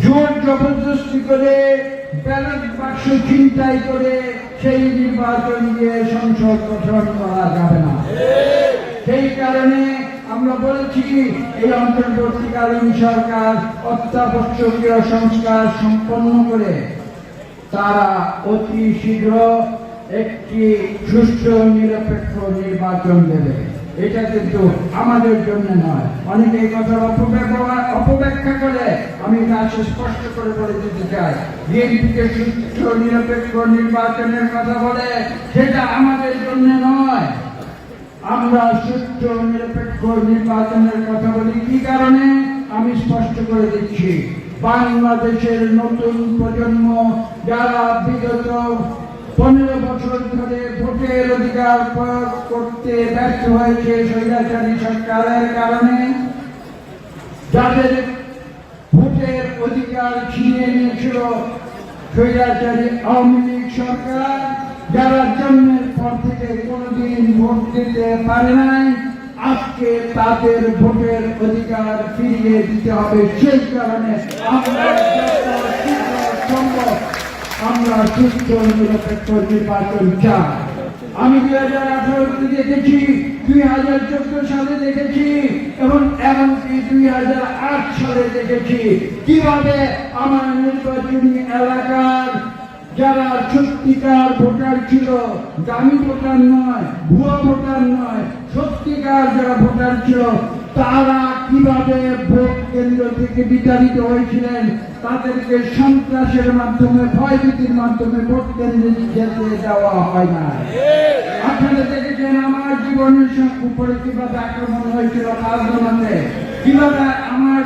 জোর জবরদস্তি করে ব্যালট বাক্স ছিনতাই করে সেই নির্বাচন দিয়ে সংসদ গঠন করা যাবে না। সেই কারণে আমরা বলেছি এই অন্তর্বর্তীকালীন সরকার অত্যাবশ্যকীয় সংস্কার সম্পন্ন করে তারা অতি শীঘ্র একটি সুষ্ঠু নিরপেক্ষ নির্বাচন দেবে। এটা কিন্তু আমাদের জন্য নয়। অনেকে এই কথার অপব্যাখ্যা করে, আমি কাছে স্পষ্ট করে বলে দিতে চাই, বিএনপিকে সুষ্ঠু নিরপেক্ষ নির্বাচনের কথা বলে, সেটা আমাদের জন্য নয়। আমরা সুষ্ঠু নিরপেক্ষ নির্বাচনের কথা বলি কি কারণে আমি স্পষ্ট করে দিচ্ছি। বাংলাদেশের নতুন প্রজন্ম যারা বিগত 15 বছর ধরে ভোটের অধিকার প্রয়োগ করতে ব্যর্থ হয়েছে স্বৈরাচারী সরকারের কারণে, যাদের ভোটের অধিকার ছিনিয়ে নিয়েছিল স্বৈরাচারী আওয়ামী লীগ সরকার, যারা জন্মের পর থেকে কোনোদিন ভোট দিতে পারে নাই, আজকে তাদের ভোটের অধিকার ফিরিয়ে দিতে হবে। সেই কারণে আমরা সুস্থ নিরপেক্ষ নির্বাচন চাই। আমি 2018 দেখেছি, 2014 সালে দেখেছি এবং এমনকি 2008 সালে দেখেছি কিভাবে আমার নির্বাচনী এলাকার যারা সত্যিকার ভোটার ছিল, দামি ভোটার নয়, ভুয়া ভোটার নয়, সত্যিকার যারা ভোটার ছিল, তারা কিভাবে ভোট কেন্দ্র থেকে বিতাড়িত হয়েছিলেন, তাদেরকে সন্ত্রাসের মাধ্যমে, ভয়ভীতির মাধ্যমে ভোট কেন্দ্রে যেতে দেওয়া হয় না। আপনারা দেখেছেন আমার জীবনের উপরে কিভাবে আক্রমণ হয়েছিল রাজধানীতে, কিভাবে আমার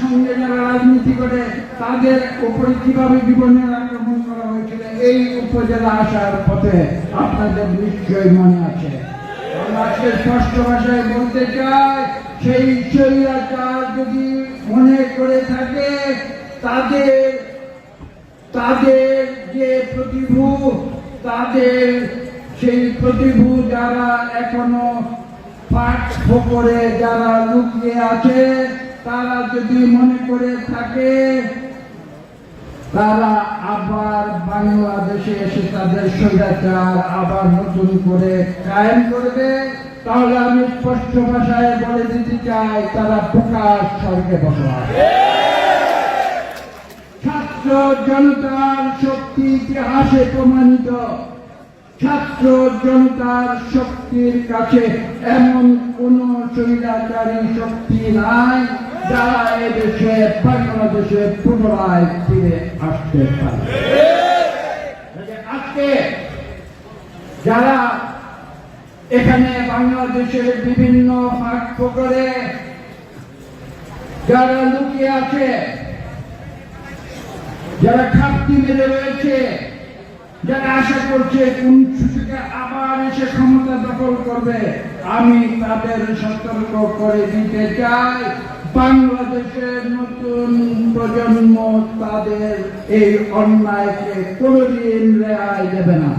সঙ্গে যারা রাজনীতি করে তাদের উপরে কিভাবে জীবনের আক্রমণ করা হয়েছিল এই উপজেলা আসার পথে, আপনাদের নিশ্চয়ই মনে আছে। আমরা আজকে স্পষ্ট ভাষায় বলতে চাই, সেই স্বৈরাচার যদি মনে করে থাকে তাদের যে প্রতিভূ, তাদের সেই প্রতিভূ যারা এখনো ফাঁক ফোকরে যারা লুকিয়ে আছে, তারা যদি মনে করে থাকে তারা আবার বাংলাদেশে এসে তাদের স্বৈরাচার আবার নতুন করে কায়েম করবে, তাহলে আমি স্পষ্ট ভাষায় বলে দিতে চাই, তারা প্রকাশ স্বর্গে বসবাস। ছাত্র জনতার শক্তি ইতিহাসে প্রমাণিত। ছাত্র জনতার শক্তির কাছে এমন কোন স্বৈরাচারী শক্তি নাই যারা এদেশে বাংলাদেশে পুনরায় ফিরে আসতে পারে। আজকে যারা এখানে বাংলাদেশের বিভিন্ন ফাঁক ফোকরে যারা লুকিয়ে আছে, যারা খাপটি মেরে রয়েছে, যারা আশা করছে কোন সুযোগে আবার এসে ক্ষমতা দখল করবে, আমি তাদের সতর্ক করে দিতে চাই, বাংলাদেশের নতুন প্রজন্ম তাদের এই অন্যায়কে কোনোদিন রেহাই দেবে না।